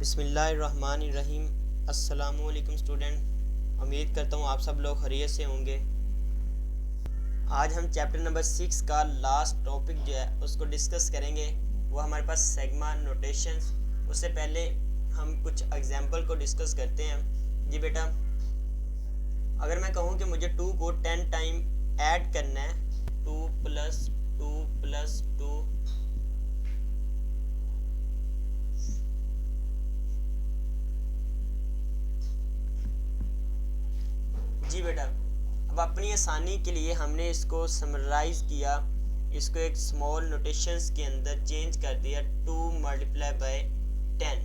बिस्मिल्लाहिर्रहमानिर्रहीम। अस्सलामुअलैकुम स्टूडेंट, उम्मीद करता हूँ आप सब लोग खैरियत से होंगे। आज हम चैप्टर नंबर 6 का लास्ट टॉपिक जो है उसको डिस्कस करेंगे। वो हमारे पास सिग्मा नोटेशंस। उससे पहले हम कुछ एग्जांपल को डिस्कस करते हैं। जी बेटा, अगर मैं कहूँ कि मुझे 2 को 10 टाइम ऐड करना है, 2 + 2 + 2 जी बेटा, अब अपनी आसानी के लिए हमने इसको समराइज किया, इसको एक स्मॉल नोटेशंस के अंदर चेंज कर दिया, 2 × 10।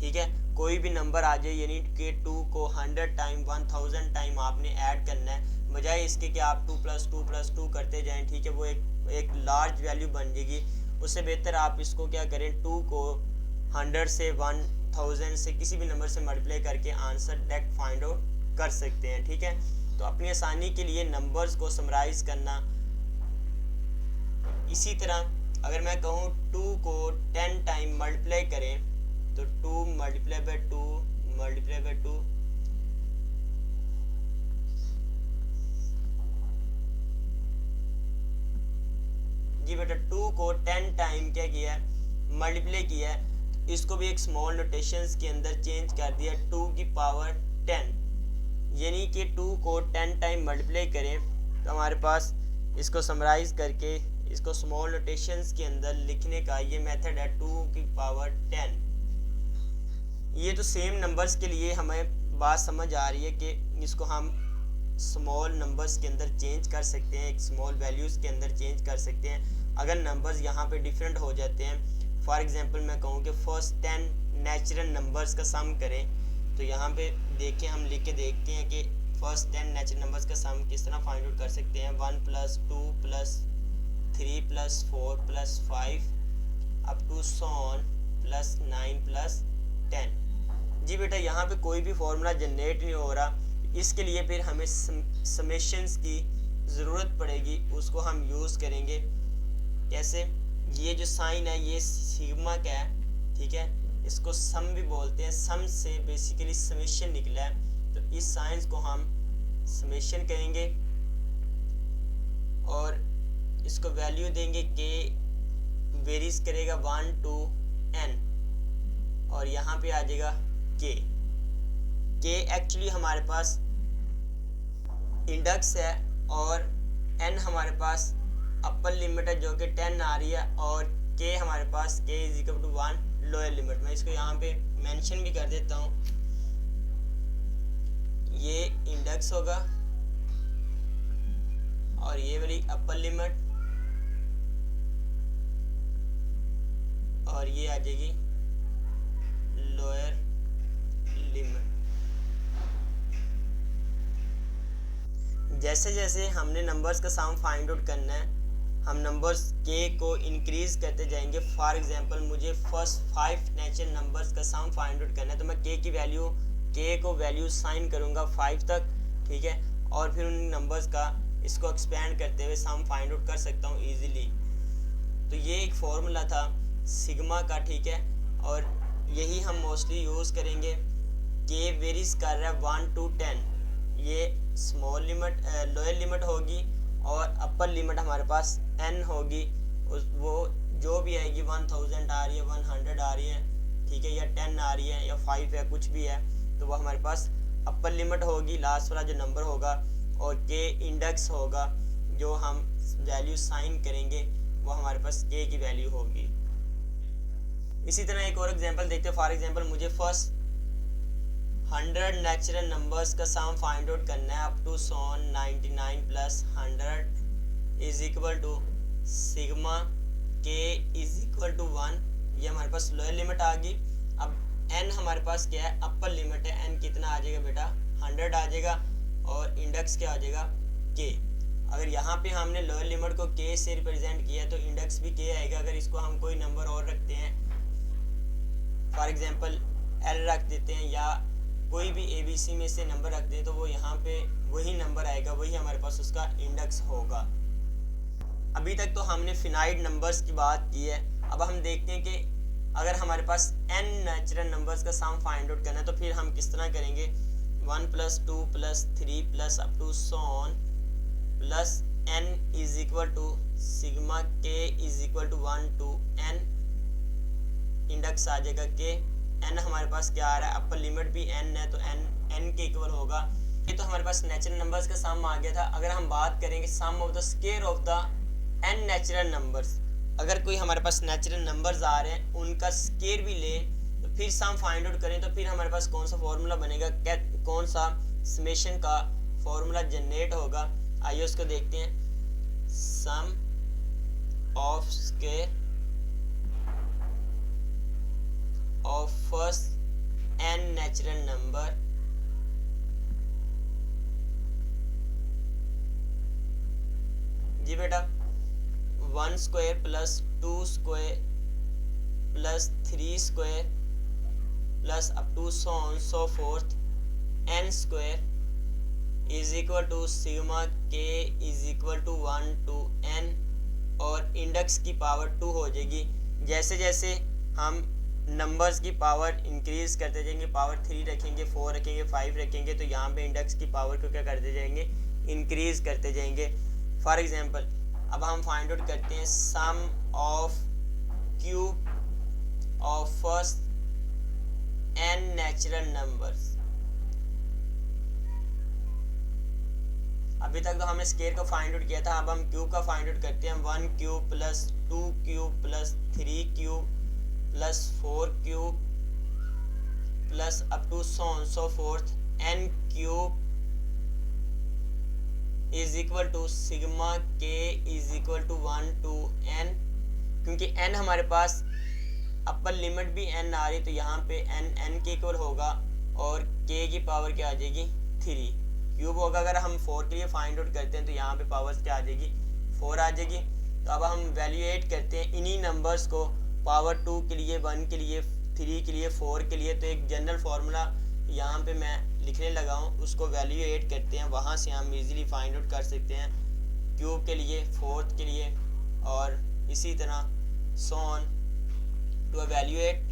ठीक है, कोई भी नंबर आ जाए, यानी कि 2 को 100 टाइम 1000 टाइम आपने ऐड करना है, बजाय इसके कि आप 2 + 2 + 2 करते जाएं। ठीक है, वो एक लार्ज वैल्यू बन जाएगी। उससे बेहतर आप इसको क्या करें, 2 को 100 से 1000 से किसी भी नंबर से मल्टीप्लाई करके आंसर डायरेक्ट फाइंड आउट कर सकते हैं। ठीक है, तो अपनी आसानी के लिए नंबर्स को समराइज करना। इसी तरह अगर मैं कहूँ 2 को 10 टाइम मल्टीप्लाई करें, तो 2 × 2 × 2 जी बेटा, 2 को 10 टाइम क्या किया है, मल्टीप्लाई किया है। इसको भी एक स्मॉल नोटेशंस के अंदर चेंज कर दिया, 2 की पावर 10, यानी कि 2 को 10 टाइम मल्टीप्लाई करें तो हमारे पास इसको समराइज करके इसको स्मॉल नोटेशंस के अंदर लिखने का ये मेथड है, 2 की पावर 10। ये तो सेम नंबर्स के लिए हमें बात समझ आ रही है कि इसको हम स्मॉल नंबर्स के अंदर चेंज कर सकते हैं, एक स्मॉल वैल्यूज़ के अंदर चेंज कर सकते हैं अगर नंबर्स यहाँ पे डिफरेंट हो जाते हैं। फॉर एग्जांपल मैं कहूँ कि फर्स्ट 10 नेचुरल नंबर्स का सम करें, तो यहाँ पे देखिए, हम लिख के देखते हैं कि फर्स्ट 10 नेचुरल नंबर्स का सम किस तरह फाइंड आउट कर सकते हैं। 1 + 2 + 3 + 4 + 5 अप टू सॉन +9 + 10। जी बेटा, यहाँ पे कोई भी फॉर्मूला जनरेट नहीं हो रहा, इसके लिए फिर हमें समेशंस की ज़रूरत पड़ेगी, उसको हम यूज़ करेंगे। कैसे? ये जो साइन है ये सिग्मा का है, ठीक है, इसको सम भी बोलते हैं। सम से बेसिकली समेशन निकला है, तो इस साइंस को हम समेशन कहेंगे और इसको वैल्यू देंगे के वेरीज करेगा 1 to n, और यहाँ पे आ जाएगा के एक्चुअली हमारे पास इंडेक्स है और n हमारे पास अपर लिमिट है जो कि 10 आ रही है, और k हमारे पास k = 1 लोअर लिमिट। मैं इसको यहाँ पे मेंशन भी कर देता हूँ। ये इंडेक्स होगा और ये वाली अपर लिमिट, और ये आ जाएगी लोअर लिमिट। जैसे जैसे हमने नंबर्स का सम फाइंड आउट करना है, हम नंबर्स के को इंक्रीज करते जाएंगे। फॉर एग्जांपल मुझे फर्स्ट 5 नेचुरल नंबर्स का सम फाइंड आउट करना है, तो मैं के को वैल्यू साइन करूंगा 5 तक, ठीक है, और फिर उन नंबर्स का इसको एक्सपेंड करते हुए सम फाइंड आउट कर सकता हूँ इजीली। तो ये एक फॉर्मूला था सिग्मा का, ठीक है, और यही हम मोस्टली यूज़ करेंगे। के वेरीज कर रहा है 1 to 10, ये स्मॉल लिमिट लोअर लिमिट होगी, और अपर लिमिट हमारे पास n होगी। वो जो भी आएगी, 1000 आ रही है, 100 आ रही है, ठीक है, या 10 आ रही है, या 5 है, कुछ भी है, तो वो हमारे पास अपर लिमिट होगी, लास्ट वाला जो नंबर होगा, और के इंडेक्स होगा, जो हम वैल्यू साइन करेंगे वो हमारे पास के की वैल्यू होगी। इसी तरह एक और एग्जांपल देखते हैं। फॉर एग्जांपल मुझे फर्स्ट 100 नेचुरल नंबर्स का सम फाइंड आउट करना है, अप टू सॉन 99 + 100 = सिग्मा के = 1। ये हमारे पास लोअर लिमिट आ गई। अब n हमारे पास क्या है, अपर लिमिट है। n कितना आ जाएगा बेटा, 100 आ जाएगा, और इंडेक्स क्या आ जाएगा, k। अगर यहाँ पे हमने लोअर लिमिट को k से रिप्रेजेंट किया तो इंडेक्स भी k आएगा। अगर इसको हम कोई नंबर और रखते हैं, फॉर एग्जांपल l रख देते हैं, या कोई भी ABC में से नंबर रख दें, तो वो यहाँ पे वही नंबर आएगा, वही हमारे पास उसका इंडेक्स होगा। अभी तक तो हमने फिनाइट नंबर्स की बात की है। अब हम देखते हैं कि अगर हमारे पास n नेचुरल नंबर्स का सम फाइंड आउट करना है तो फिर हम किस तरह करेंगे, 1 + 2 + 3 + up to so on plus n is equal to sigma k is equal to 1 to n, index आ जाएगा k, n हमारे पास क्या आ रहा है, अपर लिमिट भी n है तो n के इक्वल होगा। ये तो हमारे पास नेचुरल नंबर्स का सम आ गया था। अगर हम बात करेंगे sum of the square of the n natural numbers, अगर कोई हमारे पास नेचुरल नंबर्स आ रहे हैं उनका स्क्वायर भी ले तो फिर सम फाइंड आउट करें तो फिर हमारे पास कौन सा फॉर्मूला बनेगा, कौन सा समेशन का फॉर्मूला जनरेट होगा, आइए उसको देखते हैं। Sum of square of first n natural number जी बेटा 1 square plus 2 square plus 3 square plus up to so on so forth n square is equal to sigma k is equal to 1 to n, और index की power 2 हो जाएगी। जैसे जैसे हम numbers की पावर इंक्रीज करते जाएंगे, पावर 3 रखेंगे, 4 रखेंगे, 5 रखेंगे, तो यहाँ पे इंडेक्स की पावर को क्या करते जाएंगे, इंक्रीज करते जाएंगे। फॉर एग्जांपल अब हम फाइंड आउट करते हैं sum of cube of first n natural numbers. अभी तक तो हमने स्क्वायर को फाइंड आउट किया था, अब हम क्यूब का फाइंड आउट करते हैं। 1 cube plus 2 cube plus 3 cube plus 4 cube plus up to so forth n cube is equal to sigma k is equal to 1 to n। क्योंकि n हमारे पास अपर लिमिट भी n आ रही है तो यहाँ पे n के इक्वल होगा और k की पावर क्या आ जाएगी, 3 क्यूब होगा। अगर हम 4 के लिए फाइंड आउट करते हैं तो यहाँ पे पावर्स क्या आ जाएगी, 4 आ जाएगी। तो अब हम वैल्यूएट करते हैं इन्हीं नंबर्स को, पावर 2 के लिए, 1 के लिए, 3 के लिए, 4 के लिए। तो एक जनरल फार्मूला यहाँ पे मैं लिखने लगा हूँ, उसको वैल्यूएट करते हैं, वहाँ से हम इजीली फाइंड आउट कर सकते हैं क्यूब के लिए, फोर्थ के लिए, और इसी तरह so on to evaluate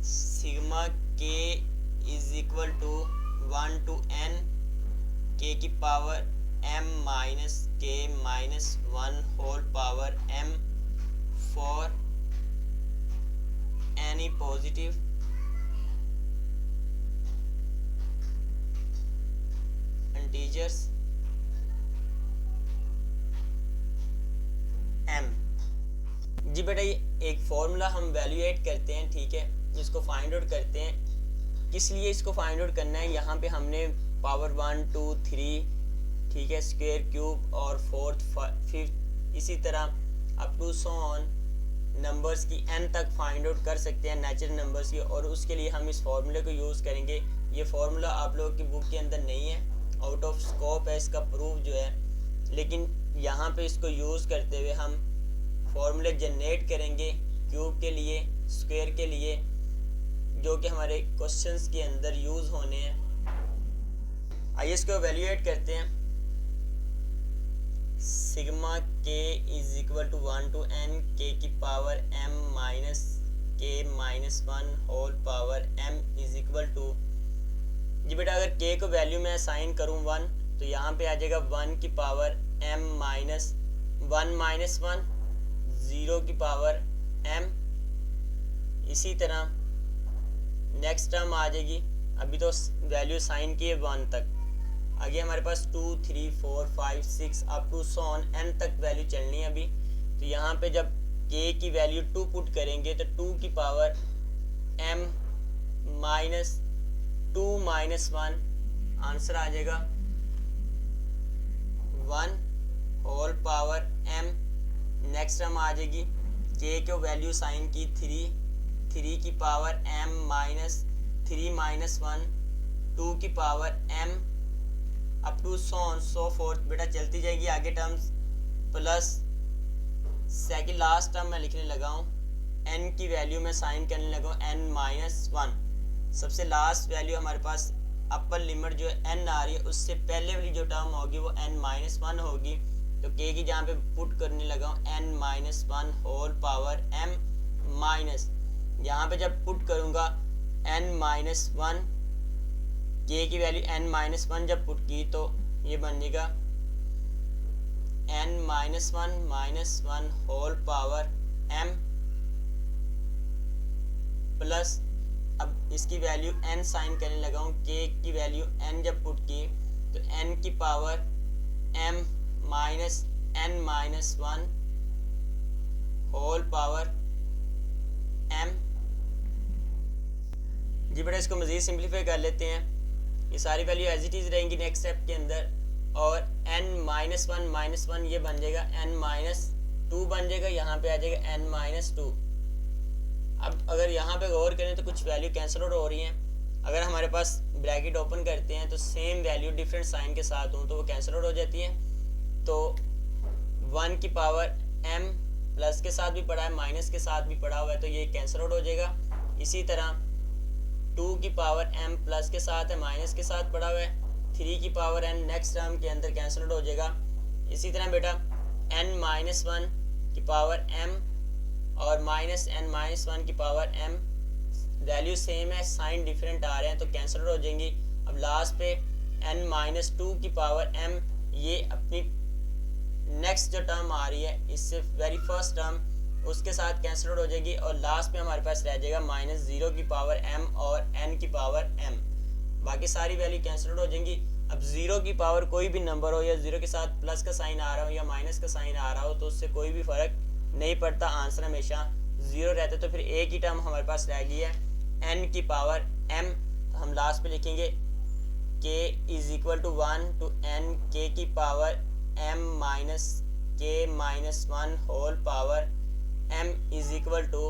sigma k is equal to 1 to n, k की power m minus k minus 1 whole power m for any positive integers m। जी बेटा ये एक फॉर्मूला हम वैल्यूएट करते हैं, ठीक है, इसको फाइंड आउट करते हैं। किस लिए इसको फाइंड आउट करना है, यहाँ पे हमने पावर 1 2 3, ठीक है, स्क्वायर क्यूब और फोर्थ फिफ्थ इसी तरह up to so on numbers की n तक फाइंड आउट कर सकते हैं नेचुरल नंबर्स की, और उसके लिए हम इस फॉर्मूले को यूज़ करेंगे। ये फार्मूला आप लोगों की बुक के अंदर नहीं है, आउट ऑफ स्कोप है इसका प्रूफ जो है, लेकिन यहाँ पे इसको यूज़ करते हुए हम फॉर्मूले जनरेट करेंगे क्यूब के लिए, स्क्वायर के लिए, जो कि हमारे क्वेश्चंस के अंदर यूज़ होने हैं। आइए इसको वैल्यूएट करते हैं। Sigma k is equal to 1 to n, k की power m minus k minus 1 whole power m is equal to, जी बेटा अगर k को वैल्यू में असाइन करूँ 1 तो यहाँ पे आ जाएगा 1 की पावर m माइनस 1 माइनस 1, 0 की पावर m। इसी तरह नेक्स्ट टर्म आ जाएगी, अभी तो वैल्यू साइन की है 1 तक, आगे हमारे पास 2 3 4 5 6 up to so on n तक वैल्यू चलनी है अभी। तो यहाँ पे जब k की वैल्यू 2 पुट करेंगे तो 2 की power m minus 2 minus 1, answer आ जाएगा 1 whole power m। Next term आ जाएगी k को वैल्यू साइन की 3 की पावर m माइनस 3 माइनस 1, 2 की power m up to so on so forth, बेटा चलती जाएगी आगे terms, plus second last term मैं लिखने लगा हूँ, n की वैल्यू में साइन करने लगा हूँ n माइनस 1। सबसे लास्ट वैल्यू हमारे पास अपर लिमिट जो है n आ रही है, उससे पहले वाली जो टर्म होगी वो n माइनस 1 होगी, तो के की जहाँ पे पुट करने लगा हूँ n-1 whole power m minus, यहाँ पे जब पुट करूँगा n-1, के की वैल्यू n-1 जब पुट की तो ये बनेगा n-1 whole power m plus, अब इसकी वैल्यू n साइन करने लगा हूँ, के की वैल्यू n जब पुट की तो n की power m minus n-1 whole power m। जी बेटा इसको मज़ीद सिंप्लीफाई कर लेते हैं, ये सारी वैल्यू एज इट इज़ रहेंगी नेक्स्ट स्टेप के अंदर, और n-1 ये बन जाएगा n-2 बन जाएगा, यहाँ पे आ जाएगा n-2। अब अगर यहाँ पे गौर करें तो कुछ वैल्यू कैंसिल आउट हो रही हैं, अगर हमारे पास ब्रैकेट ओपन करते हैं तो सेम वैल्यू डिफरेंट साइन के साथ हो तो वो कैंसिल आउट हो जाती हैं। तो 1 की पावर m प्लस के साथ भी पड़ा है, माइनस के साथ भी पड़ा हुआ है, तो ये कैंसिल आउट हो जाएगा। इसी तरह 2 की पावर m प्लस के साथ है, माइनस के साथ पड़ा हुआ है, 3 की पावर n नेक्स्ट टर्म के अंदर कैंसिल आउट हो जाएगा। इसी तरह बेटा n-1 की पावर m और माइनस n-1 की पावर m वैल्यू सेम है, साइन डिफरेंट आ रहे हैं तो कैंसिल हो जाएंगी। अब लास्ट पे n-2 की पावर m, ये अपनी नेक्स्ट जो टर्म आ रही है इससे वेरी फर्स्ट टर्म उसके साथ कैंसिल हो जाएगी, और लास्ट पे हमारे पास रह जाएगा -0 की पावर m और n की पावर m, बाकी सारी वैल्यू कैंसिल हो जाएंगी। अब 0 की पावर कोई भी नंबर हो, या 0 के साथ प्लस का साइन आ रहा हो या माइनस का साइन आ रहा हो, तो उससे कोई भी फर्क नहीं पड़ता, आंसर हमेशा 0 रहता है। तो फिर एक ही टर्म हमारे पास रह गई है n की पावर m, तो हम लास्ट पे लिखेंगे k is equal to 1 to n k की power m minus k minus 1 whole power m is equal to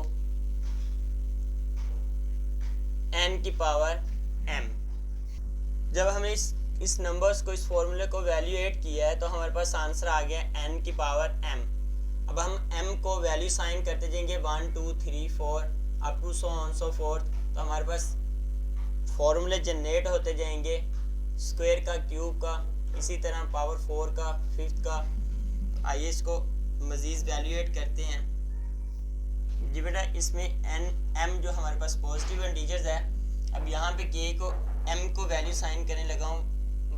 n की पावर m। जब हमने इस नंबर्स को, इस फॉर्मूले को वैल्यूएट किया है तो हमारे पास आंसर आ गया n की पावर m। अब हम m को वैल्यू साइन करते जाएंगे 1 2 3 4 up to so on so forth, तो हमारे पास फॉर्मूले जनरेट होते जाएंगे, स्क्वायर का, क्यूब का, इसी तरह पावर 4 का, फिफ्थ का। आइए इसको मज़ीद वैल्यूएट करते हैं। जी बेटा इसमें m जो हमारे पास पॉजिटिव इंटीजर्स है, अब यहाँ पे k को m को वैल्यू साइन करने लगा हूँ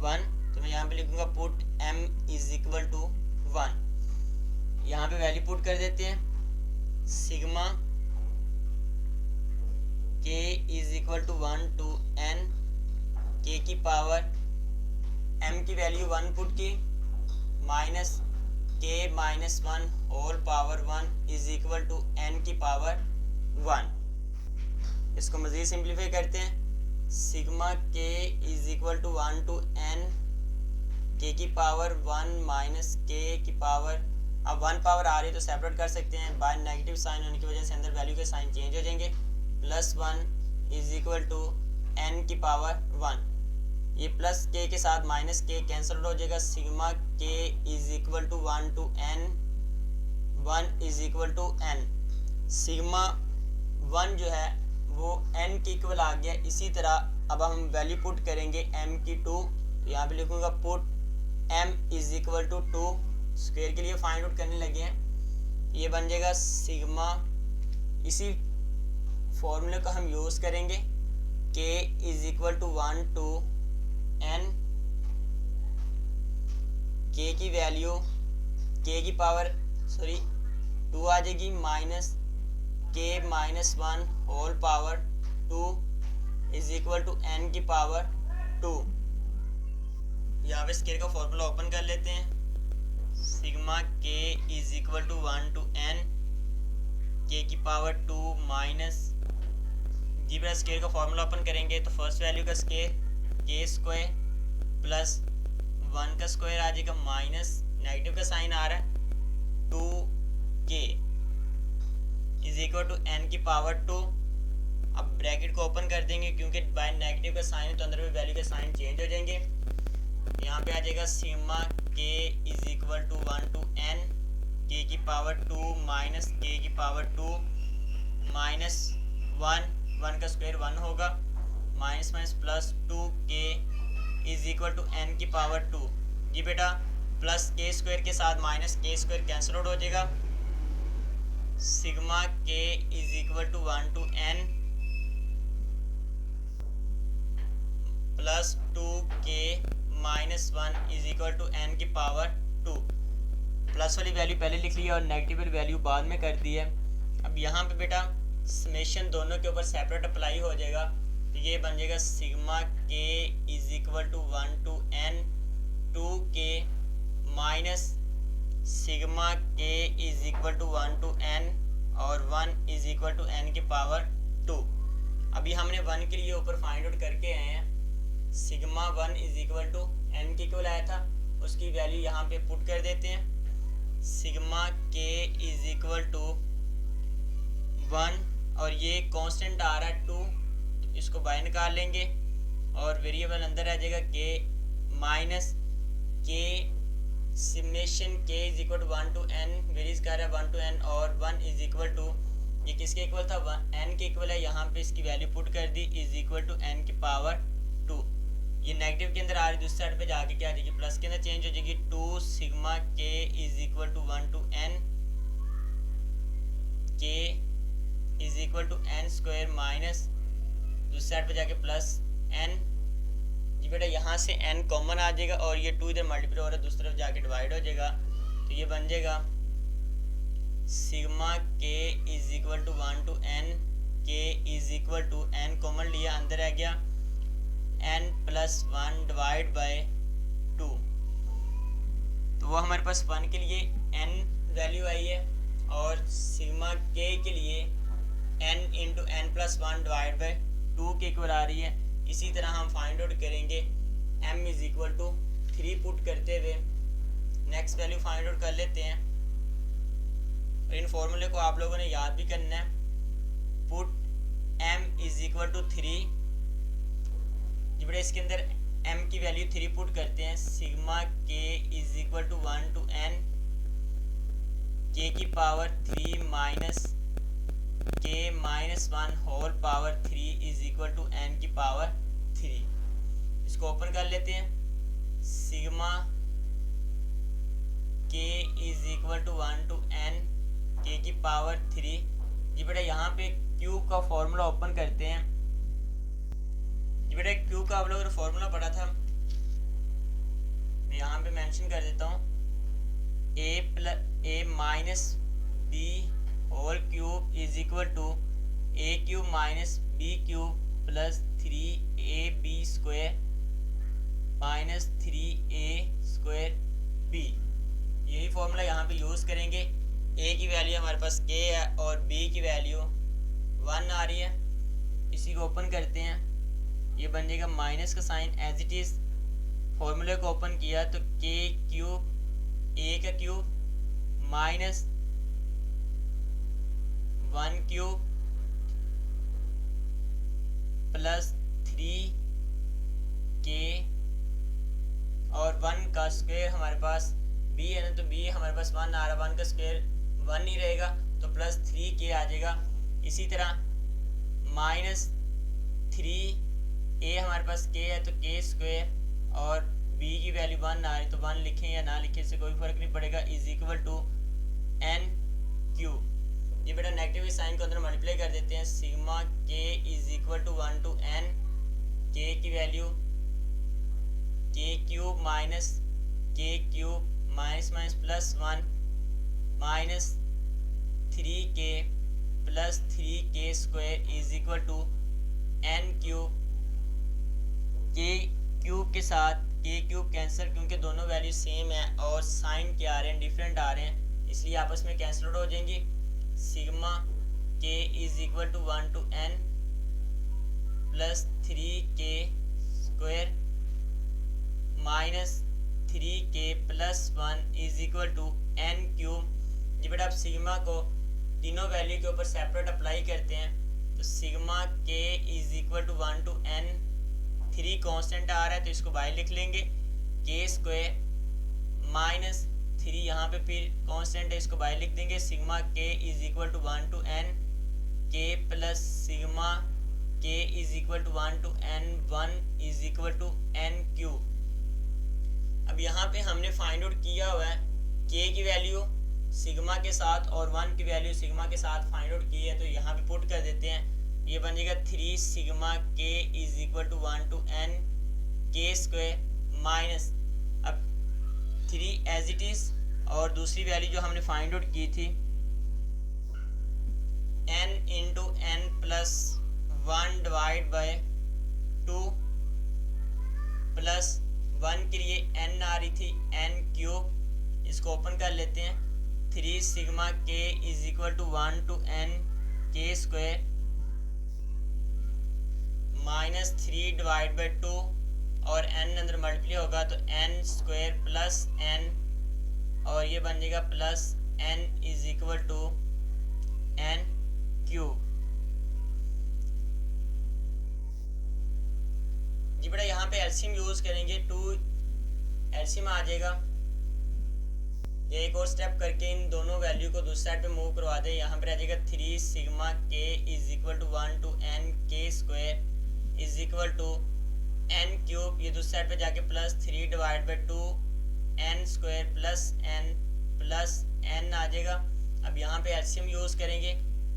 1, तो मैं यहाँ पे लिखूँगा put m is equal to 1। यहाँ पे वैल्यू पुट कर देते हैं, sigma k is equal to 1 to n k की पावर m की वैल्यू 1 पुट की, minus k minus 1 whole power 1 is equal to n की पावर 1। इसको मज़ीद सिंप्लीफाई करते हैं, sigma k is equal to 1 to n k की power 1 minus k की पावर, अब 1 पावर आ रही है तो सेपरेट कर सकते हैं, बाय नेगेटिव साइन होने की वजह से अंदर वैल्यू के साइन चेंज हो जाएंगे, plus 1 is equal to n की पावर 1। ये प्लस k के साथ माइनस k कैंसिल हो जाएगा, sigma k is equal to 1 to n 1 is equal to n। Sigma 1 जो है वो n के इक्वल आ गया। इसी तरह अब हम वैल्यू पुट करेंगे m की 2, यहाँ पे लिखूँगा put m is equal to 2, square के लिए फाइंड आउट करने लगे हैं, ये बन जाएगा सिग्मा, इसी फॉर्मूले को हम यूज़ करेंगे, k is equal to 1 to n, k की वैल्यू k की पावर 2 आ जाएगी, minus k minus 1 whole power 2 is equal to n की पावर 2। यहाँ पे स्क्वायर का फॉर्मूला ओपन कर लेते हैं, sigma k is equal to 1 to n k की पावर 2 माइनस, जी बेटा स्क्वायर का फॉर्मूला ओपन करेंगे तो फर्स्ट वैल्यू का स्क्वायर k स्क्वायर प्लस 1 का स्क्वायर आ जाएगा, माइनस नेगेटिव का साइन आ रहा है 2k is equal to n की पावर 2। अब ब्रैकेट को ओपन कर देंगे क्योंकि बाय नेगेटिव का साइन है तो अंदर में वैल्यू के साइन चेंज हो जाएंगे। यहाँ पे आ जाएगा sigma k is equal to 1 to n k की पावर 2 माइनस k की पावर 2 माइनस 1 का स्क्वायर 1 होगा, minus minus plus 2k is equal to n की पावर 2। जी बेटा प्लस के स्क्वायर के साथ माइनस के स्क्वायर कैंसिल आउट हो जाएगा। Sigma k is equal to 1 to n plus 2k minus 1 is equal to n की पावर 2। प्लस वाली वैल्यू पहले लिख ली है और नेगेटिव वाली वैल्यू बाद में कर दी है। अब यहाँ पे बेटा समेशन दोनों के ऊपर सेपरेट अप्लाई हो जाएगा, तो ये बन जाएगा sigma k is equal to 1 to n 2k माइनस sigma k is equal to 1 to n और 1 इज इक्वल टू n की पावर 2। अभी हमने 1 के लिए ऊपर फाइंड आउट करके आए हैं। Sigma 1 is equal to n के इक्वल आया था, उसकी वैल्यू यहाँ पे पुट कर देते हैं। Sigma k is equal to 1 और ये कांस्टेंट आ रहा है 2, तो इसको बाहर निकाल लेंगे और वेरिएबल अंदर आ जाएगा के माइनस के summation k is equal to 1 to n varies कर रहा है 1 to n और 1 इज इक्वल टू ये किसके इक्वल था n के इक्वल है, यहाँ पे इसकी वैल्यू पुट कर दी इज इक्वल टू n की पावर 2। ये नेगेटिव के अंदर आ रही दूसरी साइड पे जाके क्या आ जाएगी प्लस के अंदर चेंज हो जाएगी 2 sigma k is equal to 1 to n k is equal to n square minus दूसरी साइड पे जाके प्लस n। जी बेटा यहाँ से n कॉमन आ जाएगा और ये 2 इधर मल्टीप्लाई हो रहा है दूसरी तरफ जाके डिवाइड हो जाएगा, तो ये बन जाएगा sigma k is equal to 1 to n k is equal to n common लिया अंदर आ गया n प्लस 1 डिवाइड बाय 2, तो वो हमारे पास 1 के लिए n वैल्यू आई है और सिग्मा k के लिए n into n plus 1 divide by 2 के इक्वल आ रही है। इसी तरह हम फाइंड आउट करेंगे m is equal to 3 put करते हुए नेक्स्ट वैल्यू फाइंड आउट कर लेते हैं। और इन फॉर्मूले को आप लोगों ने याद भी करना है। Put m is equal to 3, जी बेटा इसके अंदर m की वैल्यू 3 पुट करते हैं। Sigma k is equal to 1 to n k की power 3 minus k minus 1 whole power 3 is equal to n की पावर 3। इसको ओपन कर लेते हैं। Sigma k is equal to 1 to n k की पावर 3। जी बेटा यहाँ पे q का फॉर्मूला ओपन करते हैं। जी बेटा q का आप लोगों ने फॉर्मूला पढ़ा था, मैं यहाँ पे मेंशन कर देता हूँ। a minus b whole cube is equal to a cube minus b cube plus 3ab square minus 3a square b। यही फॉर्मूला यहाँ पे यूज़ करेंगे। a की वैल्यू हमारे पास k है और b की वैल्यू 1 आ रही है। इसी को ओपन करते हैं, ये बन जाएगा माइनस का साइन एज इट इज़। फॉर्मूले को ओपन किया तो k क्यूब a का cube minus 1 cube plus 3k और 1 का स्क्वायर हमारे पास b है ना, तो b हमारे पास 1 आ रहा है, 1 का स्क्वायर 1 नहीं रहेगा तो प्लस 3k आ जाएगा। इसी तरह माइनस 3a हमारे पास k है तो k स्क्वायर और b की वैल्यू 1 आ रही तो 1 लिखें या ना लिखें से कोई फर्क नहीं पड़ेगा is equal to n cube. ये बेटा नेगेटिव साइन को अंदर मल्टीप्लाई कर देते हैं। Sigma k is equal to 1 to n k की value k cube minus k cube minus minus plus 1 minus 3k plus 3k square is equal to n cube. k cube के साथ k cube cancel, क्योंकि दोनों value same है और sign क्या आ रहे हैं डिफरेंट आ रहे हैं, इसलिए आपस में कैंसिल आउट हो जाएंगी। Sigma k is equal to 1 to n plus 3k square minus 3k plus 1 is equal to n cube. जी बेटा आप सिग्मा को तीनों वैल्यू के ऊपर सेपरेट अप्लाई करते हैं, तो sigma k is equal to 1 to n 3 constant आ रहा है तो इसको बाहर लिख लेंगे k स्क्वायर माइनस 3 यहाँ पे फिर कांस्टेंट है इसको बाहर लिख देंगे। Sigma k is equal to 1 to n k plus sigma k is equal to 1 to n 1 is equal to n cube. अब यहाँ पे हमने फाइंड आउट किया हुआ है के की वैल्यू सिग्मा के साथ और 1 की वैल्यू सिग्मा के साथ फाइंड आउट की है, तो यहाँ पे पुट कर देते हैं। ये बन जाएगा 3 sigma k is equal to 1 to n k square minus, अब 3 एज इट इज, और दूसरी वैल्यू जो हमने फाइंड आउट की थी n into n plus 1 divide by 2 plus 1 के लिए n आ रही थी n क्यूब, इसको ओपन कर लेते हैं। 3 sigma k is equal to 1 to n k square minus 3 divide by 2, और n अंदर मल्टीप्लाई होगा तो n स्क्वायर प्लस n, और ये बन जाएगा plus n is equal to n cube. जी बेटा यहाँ पे एलसीएम यूज करेंगे, 2 एलसीएम आ जाएगा। ये एक और स्टेप करके इन दोनों वैल्यू को दूसरी साइड पे मूव करवा दें। यहाँ पर आ जाएगा 3 sigma k is equal to 1 to n k square is equal to n cube, ये दूसरी साइड पे जाके plus 3 divide by 2 n square plus n आ जाएगा। अब यहाँ पे एलसीएम यूज करेंगे,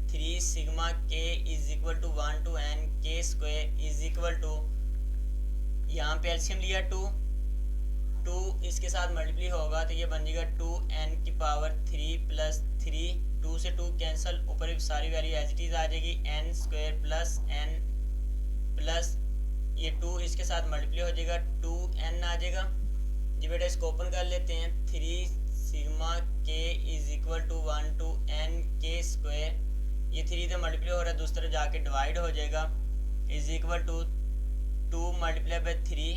3 sigma k is equal to 1 to n k square is equal to, यहाँ पे एलसीएम लिया 2 इसके साथ मल्टीप्लाई होगा तो ये बन जाएगा 2n की पावर 3 प्लस 3, 2 से 2 कैंसिल, ऊपर सारी वैल्यू एज इट इज आ जाएगी, n square plus n plus ये 2 इसके साथ मल्टीप्लाई हो जाएगा 2n आ जाएगा। जी बेटा इसको ओपन कर लेते हैं। 3 sigma k is equal to 1 to n k square, ये 3 से मल्टीप्लाई हो रहा है, दूसरी तरफ जाके डिवाइड हो जाएगा, is equal to 2 multiply by 3,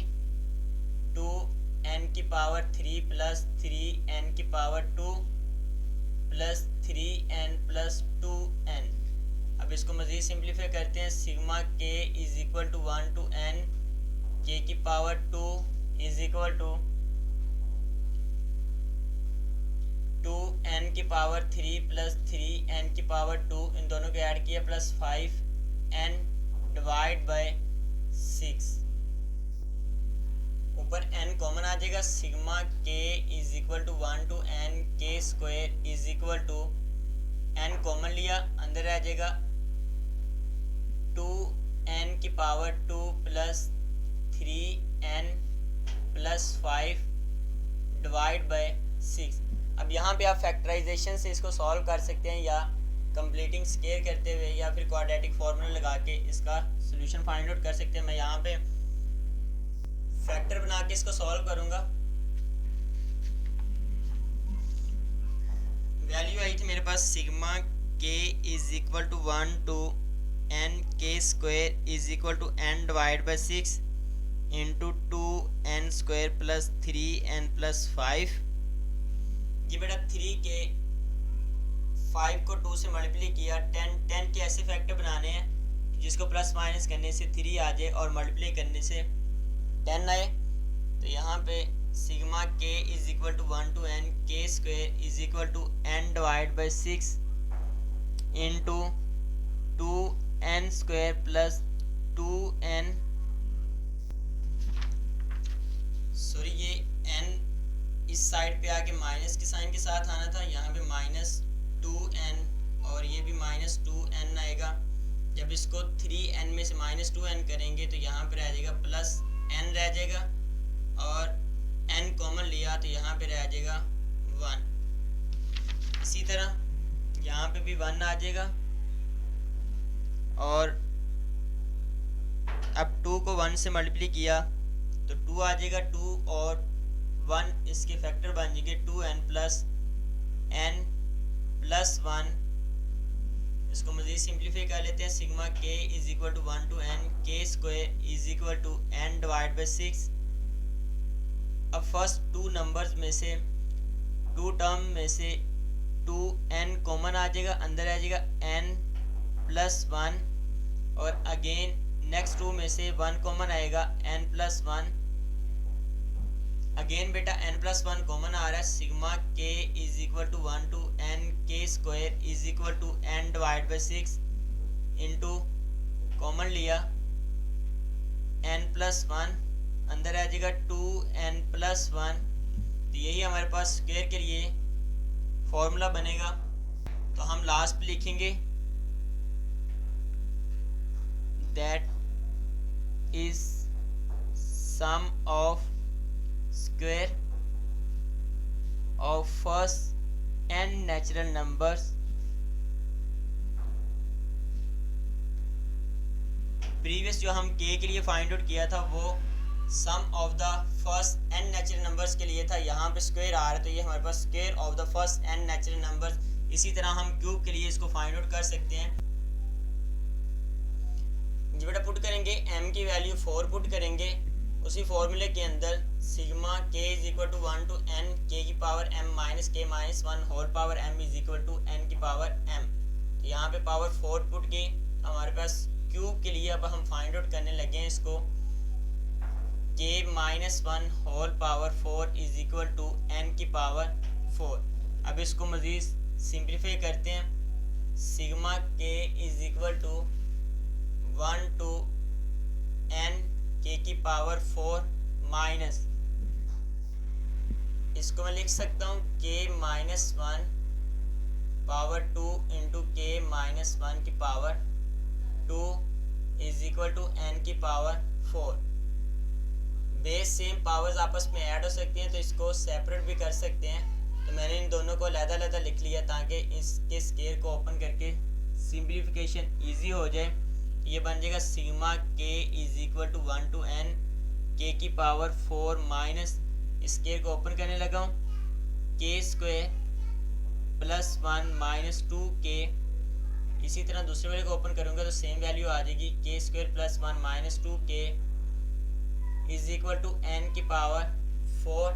2n की पावर 3 प्लस 3n की power 2 plus 3n plus 2n। अब इसको मज़ीद सिंप्लीफाई करते हैं। Sigma k is equal to 1 to n k की power 2 is equal to 2n की पावर 3 प्लस 3n की पावर 2, इन दोनों को ऐड किया प्लस 5n डिवाइड बाय 6, ऊपर n कॉमन आ जाएगा। Sigma k is equal to 1 to n k square is equal to, n common लिया अंदर आ जाएगा 2n की power 2 plus 3n plus 5 divide by 6। अब यहाँ पे आप फैक्टराइजेशन से इसको सॉल्व कर सकते हैं, या कंप्लीटिंग स्क्वायर करते हुए, या फिर क्वाड्रेटिक फार्मूला लगा के इसका सॉल्यूशन फाइंड आउट कर सकते हैं। मैं यहाँ पे फैक्टर बना के इसको सॉल्व करूंगा। वैल्यू आई थी मेरे पास sigma k is equal to 1 to n k square is equal to n divide by 6 into 2n square plus 3n plus 5। ये बेटा 3 के 5 को 2 से मल्टीप्लाई किया, 10 के ऐसे फैक्टर बनाने हैं जिसको प्लस माइनस करने से 3 आ जाए और मल्टीप्लाई करने से 10 आए। तो यहाँ पे sigma k is equal to 1 to n k square is equal to n divide by 6 into 2n square plus 2n, sorry ये n इस साइड पे आके माइनस के साइन के साथ आना था, यहाँ पे माइनस 2n और ये भी माइनस 2n आएगा। जब इसको 3n में से माइनस 2n करेंगे तो यहाँ पे रह जाएगा प्लस n रह जाएगा, और n कॉमन लिया तो यहाँ पे रह जाएगा 1। इसी तरह यहाँ पे भी 1 आ जाएगा, और अब 2 को 1 से मल्टीप्लाई किया तो 2 आ जाएगा, 2 और 1 इसके फैक्टर बन जाएंगे 2n प्लस n प्लस 1। इसको मज़ीद सिंप्लीफाई कर लेते हैं। Sigma k is equal to 1 to n k square is equal to n divide by 6। अब फर्स्ट 2 नंबर्स में से 2 टर्म में से 2n कॉमन आ जाएगा, अंदर आ जाएगा n प्लस 1, और अगेन नेक्स्ट 2 में से 1 कॉमन आएगा n प्लस 1। अगेन बेटा n प्लस 1 कॉमन आ रहा है। Sigma k is equal to 1 to n k square is equal to n divide by 6 into common लिया n प्लस 1, अंदर आ जाएगा 2n+1। तो यही हमारे पास स्क्वायर के लिए फॉर्मूला बनेगा। तो हम लास्ट पे लिखेंगे that is sum of square of first n natural numbers previous जो हम k के लिए फाइंड आउट किया था वो sum of the first n natural numbers के लिए था। यहाँ पे स्क्वायर आ रहा है तो ये हमारे पास square of the first n natural numbers. इसी तरह हम क्यूब के लिए इसको फाइंड आउट कर सकते हैं। जी बेटा पुट करेंगे m की वैल्यू 4 पुट करेंगे उसी फॉर्मूले के अंदर sigma k is equal to 1 to n k की power m minus k minus 1 whole power m is equal to n की पावर m। तो यहाँ पे पावर 4 पुट की हमारे पास क्यूब के लिए अब हम फाइंड आउट करने लगे हैं इसको k minus 1 whole power 4 is equal to n की पावर 4। अब इसको मज़ीद सिंप्लीफाई करते हैं। Sigma k is equal to 1 to n k की पावर 4 माइनस इसको मैं लिख सकता हूँ k minus 1 power 2 into k minus 1 की power 2 is equal to n की पावर 4। बेस सेम पावर्स आपस में ऐड हो सकती हैं तो इसको सेपरेट भी कर सकते हैं। तो मैंने इन दोनों को अलग-अलग लिख लिया ताकि इसके स्क्वायर को ओपन करके सिंप्लीफिकेशन इजी हो जाए। ये बन जाएगा sigma k is equal to 1 to n k की पावर 4 माइनस स्क्वायर को ओपन करने लगा हूँ k square plus 1 minus 2k। इसी तरह दूसरे वाले को ओपन करूँगा तो सेम वैल्यू आ जाएगी k square plus 1 minus 2k is equal to n की पावर 4।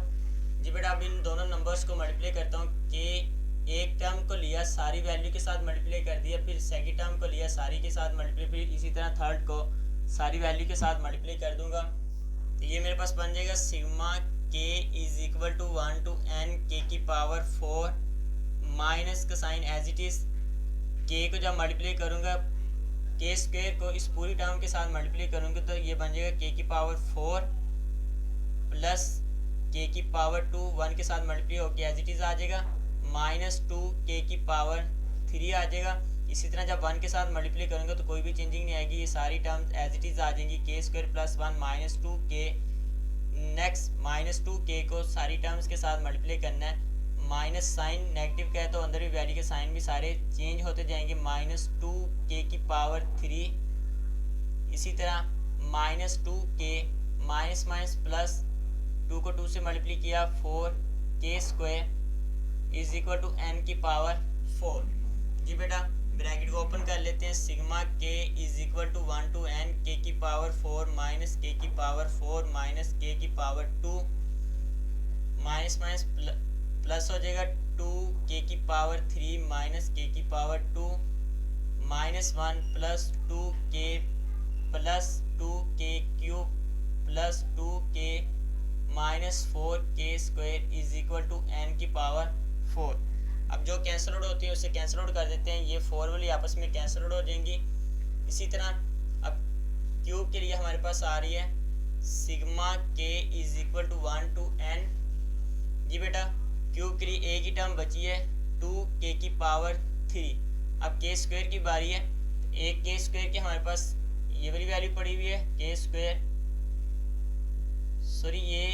जी बेटा अब इन दोनों नंबर्स को मल्टीप्लाई करता हूँ। k एक टर्म को लिया सारी वैल्यू के साथ मल्टीप्लाई कर दिया, फिर सेकंड टर्म को लिया सारी के साथ मल्टीप्लाई, फिर इसी तरह थर्ड को सारी वैल्यू के साथ मल्टीप्लाई कर दूंगा। तो ये मेरे पास बन जाएगा sigma k is equal to 1 to n k की पावर 4 माइनस का sign as it is k को जब मल्टीप्लाई करूँगा k स्क्वायर को इस पूरी टर्म के साथ मल्टीप्लाई करूँगा तो ये बन जाएगा k की पावर 4 प्लस k की पावर 2 1 के साथ मल्टीप्लाई होकर एज इट इज़ आ जाएगा माइनस 2 k की पावर 3 आ जाएगा। इसी तरह जब 1 के साथ मल्टीप्लाई करूँगा तो कोई भी चेंजिंग नहीं आएगी, ये सारी टर्म्स एज इट इज़ आ जाएंगी। k square plus 1 minus 2k next minus 2k को सारी टर्म्स के साथ मल्टीप्लाई करना है। माइनस साइन नेगेटिव का है तो अंदर भी वैल्यू के साइन भी सारे चेंज होते जाएंगे। माइनस 2k की पावर 3 इसी तरह minus 2k minus minus plus 2 को 2 से मल्टीप्लाई किया 4k square is equal to n की पावर 4। जी बेटा ब्रैकेट को ओपन कर लेते हैं। Sigma k is equal to 1 to n k की पावर 4 माइनस k की पावर 4 माइनस k की पावर 2 माइनस माइनस प्लस हो जाएगा 2k की पावर 3 माइनस k की power 2 minus 1 plus 2k plus 2k cube plus 2k minus 4k square is equal to n की power 4। अब जो cancel out होती है उसे कैंसिल आउट कर देते हैं, ये 4 वाली आपस में कैंसिल आउट हो जाएंगी। इसी तरह अब क्यूब के लिए हमारे पास आ रही है sigma k is equal to 1 to n। जी बेटा क्यूब के लिए एक ही टर्म बची है 2k की पावर 3। अब k स्क्वायर की बारी है तो एक k स्क्वायर की हमारे पास ये वाली वैल्यू पड़ी हुई है k स्क्वायर सॉरी ये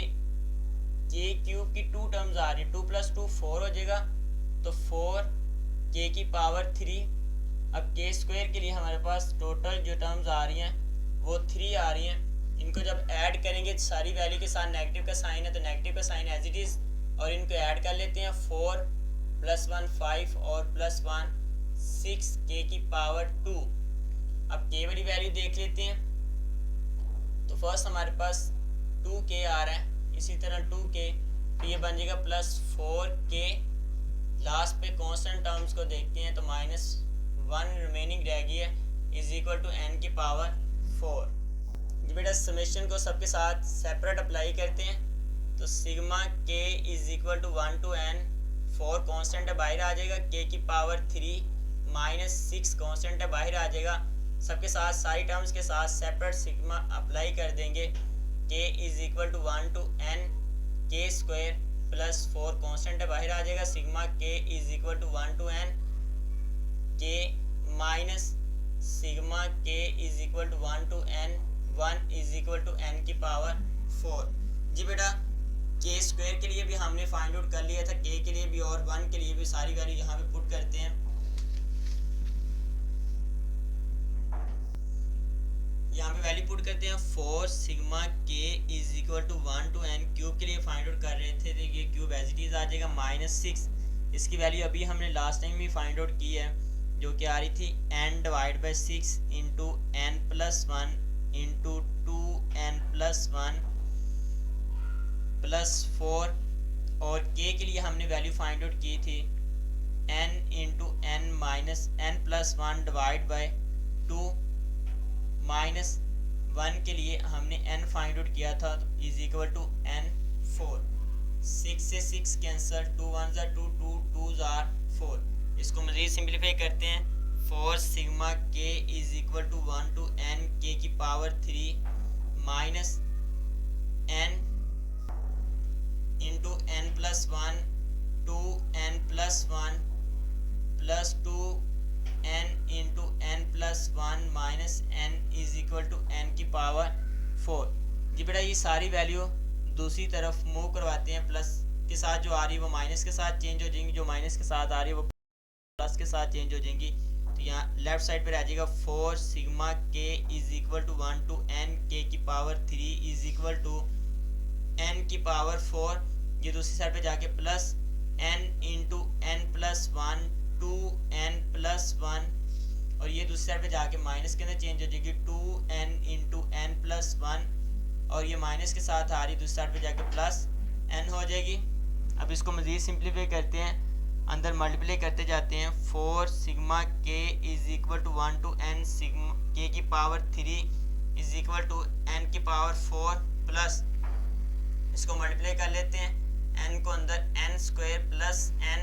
k क्यूब की 2 टर्म्स आ रही है 2 + 2 4 हो जाएगा तो 4k की पावर 3। अब k स्क्वायर के लिए हमारे पास टोटल जो टर्म्स आ रही हैं वो 3 आ रही हैं। इनको जब ऐड करेंगे सारी वैल्यू के साथ नेगेटिव का साइन है तो नेगेटिव का साइन एज इट इज़ और इनको ऐड कर लेते हैं 4 + 1 5 और +1 6k की पावर 2। अब k वाली वैल्यू देख लेते हैं तो फर्स्ट हमारे पास 2k आ रहा है, इसी तरह 2k तो ये बन जाएगा +4k। लास्ट पे कांस्टेंट टर्म्स को देखते हैं तो -1 रिमेनिंग रह गई है इज इक्वल टू n की पावर 4। जी बेटा समेशन को सबके साथ सेपरेट अप्लाई करते हैं तो sigma k is equal to 1 to n 4 constant है बाहर आ जाएगा k की पावर 3 माइनस 6 कांस्टेंट है बाहर आ जाएगा। सबके साथ सारी टर्म्स के साथ सेपरेट सिग्मा अप्लाई कर देंगे k is equal to 1 to n k square plus 4 constant है, बाहर आ जाएगा। Sigma k is equal to 1 to n k minus sigma k is equal to 1 to n 1 is equal to n की power 4। जी बेटा k square के लिए भी हमने फाइंड आउट कर लिया था, के के लिए भी और 1 के लिए भी सारी वैल्यू यहाँ पे पुट करते हैं। यहाँ पे वैल्यू पुट करते हैं 4 sigma k is equal to 1 to n. Cube के लिए फाइंड आउट कर रहे थे तो ये क्यूब एज इट इज आ जाएगा -6। इसकी वैल्यू अभी हमने लास्ट टाइम भी फाइंड आउट की है, जो कि आ रही थी n divide by 6 into n plus 1 into 2n plus 1 plus 4। और k के लिए हमने वैल्यू फाइंड आउट की थी n into n minus n plus 1 divide by 2 minus 1 के लिए हमने n फाइंड आउट किया था इज इक्वल टू n 4। 6 से 6 कैंसल, 2 1 ज़ा 2 2 2 ज़ा 4। इसको मज़ीद सिंप्लीफाई करते हैं। 4 sigma k is equal to 1 to n k की power 3 minus n into n plus 1 2 n plus 1 plus 2 n into n plus 1 minus n is equal to n की power 4। जी बेटा ये सारी वैल्यू दूसरी तरफ मूव करवाते हैं। प्लस के साथ जो आ रही है वो माइनस के साथ चेंज हो जाएंगी, जो माइनस के साथ आ रही है वो प्लस के साथ चेंज हो जाएंगी। तो यहाँ लेफ्ट साइड पे रह जाएगा 4 sigma k is equal to 1 to n k की power 3 is equal to n की पावर 4। ये दूसरी साइड पे जाके plus n into n plus 1 to n plus 1। और ये दूसरी साइड पे जाके माइनस के अंदर चेंज हो जाएगी 2n इंटू एन प्लस 1। और ये माइनस के साथ आ रही दूसरी साइड पे जाके प्लस n हो जाएगी। अब इसको मज़ीद सिंप्लीफाई करते हैं, अंदर मल्टीप्लाई करते जाते हैं। 4 sigma k is equal to 1 to n sigma k की power 3 is equal to n की पावर 4 प्लस इसको मल्टीप्लाई कर लेते हैं। n को अंदर n square plus n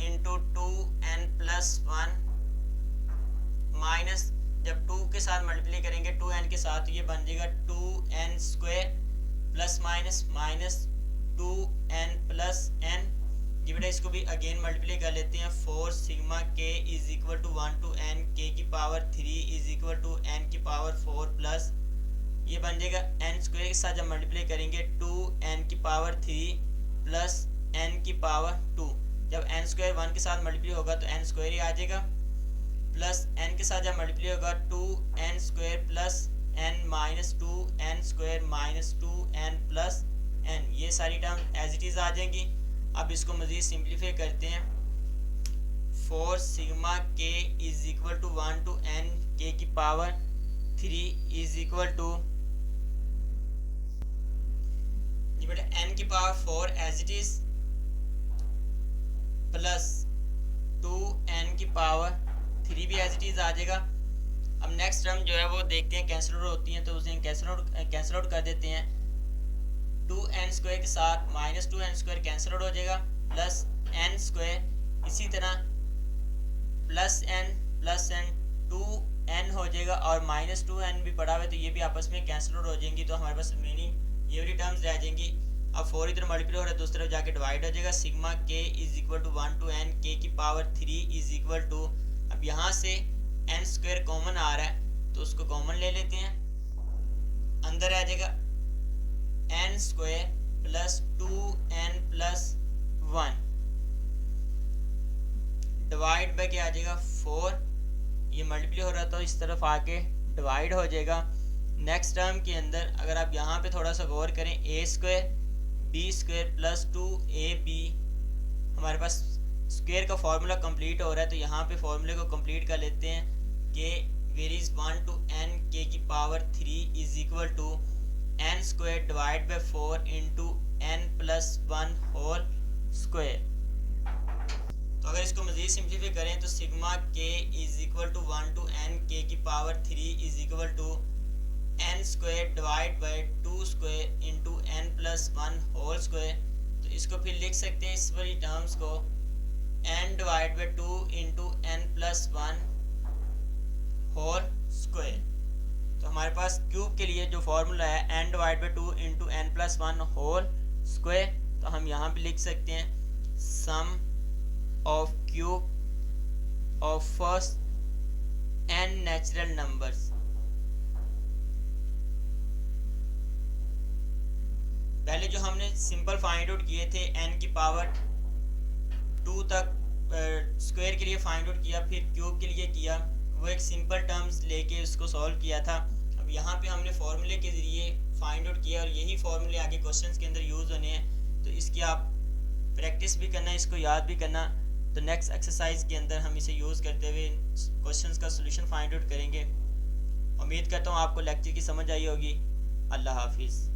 into 2n plus 1 minus जब 2 के साथ मल्टीप्लाई करेंगे 2n के साथ तो ये बन जाएगा 2n square plus minus minus 2n plus n। ये बेटा इसको भी अगेन मल्टीप्लाई कर लेते हैं। 4 sigma k is equal to 1 to n k की power 3 is equal to n की पावर 4 प्लस ये बन जाएगा n स्क्वायर के साथ जब मल्टीप्लाई करेंगे 2n की पावर 3 प्लस n की पावर 2। जब n स्क्वायर 1 के साथ मल्टीप्लाई होगा तो n स्क्वायर ही आ जाएगा, प्लस n के साथ जब मल्टीप्लाई होगा 2n square plus n minus 2n square minus 2n plus n। ये सारी टर्म एज इट इज़ आ जाएंगी। अब इसको मज़ीद सिंप्लीफाई करते हैं। 4 sigma k is equal to 1 to n k की पावर 3 इज इक्वल टू ये बेटा n की power 4 as it is plus 2n की पावर 3 भी एज इट इज आ जाएगा। अब नेक्स्ट टर्म जो है वो देखते हैं कैंसिल आउट होती है तो उसे कैंसिल आउट कर देते हैं। 2n स्क्वायर के साथ minus 2n square cancel out हो जाएगा प्लस n स्क्वायर, इसी तरह प्लस n 2n हो जाएगा और माइनस 2n भी पड़ा हुआ है तो ये भी आपस में कैंसिल आउट हो जाएंगी। तो हमारे पास रिमेनिंग ये वाली टर्म्स रह जाएंगी। अब 4 इधर मल्टीप्लाई हो रहा है दूसरी तरफ जाके डिवाइड हो जाएगा। Sigma k is equal to 1 to n k की पावर 3 इज इक्वल टू, अब यहाँ से n स्क्वायर कॉमन आ रहा है तो उसको कॉमन ले लेते हैं। अंदर आ जाएगा n square plus 2n plus 1 divide bye क्या आ जाएगा 4। ये मल्टीप्लाई हो रहा तो इस तरफ आके डिवाइड हो जाएगा। नेक्स्ट टर्म के अंदर अगर आप यहाँ पे थोड़ा सा गौर करें a square b square plus 2ab, हमारे पास स्क्वायर का फॉर्मूला कंप्लीट हो रहा है तो यहाँ पे फॉर्मूले को कंप्लीट कर लेते हैं कि वेरीज 1 टू n के की power 3 is equal to n square divide by 4 into n plus 1 whole square. तो अगर इसको मज़ीद सिंप्लीफाई करें तो sigma k is equal to 1 to n k की power 3 is equal to n square divide by 2 square into n plus 1 whole square. तो इसको फिर लिख सकते हैं इस वाली टर्म्स को n divide by 2 into n plus 1 whole square. तो हमारे पास क्यूब के लिए जो फॉर्मूला है n divide by 2 into n plus one whole square, तो हम यहाँ पे लिख सकते हैं sum of cube of first n natural numbers. पहले जो हमने सिंपल फाइंड आउट किए थे n की पावर 2 तक स्क्वायर के लिए फाइंड आउट किया, फिर क्यूब के लिए किया, वो एक सिंपल टर्म्स लेके उसको सॉल्व किया था। अब यहाँ पे हमने फार्मूले के ज़रिए फाइंड आउट किया और यही फार्मूले आगे क्वेश्चंस के अंदर यूज़ होने हैं, तो इसकी आप प्रैक्टिस भी करना, इसको याद भी करना। तो नेक्स्ट एक्सरसाइज के अंदर हम इसे यूज़ करते हुए क्वेश्चंस का सोल्यूशन फाइंड आउट करेंगे। उम्मीद करता हूँ आपको लेक्चर की समझ आई होगी। अल्लाह हाफिज़।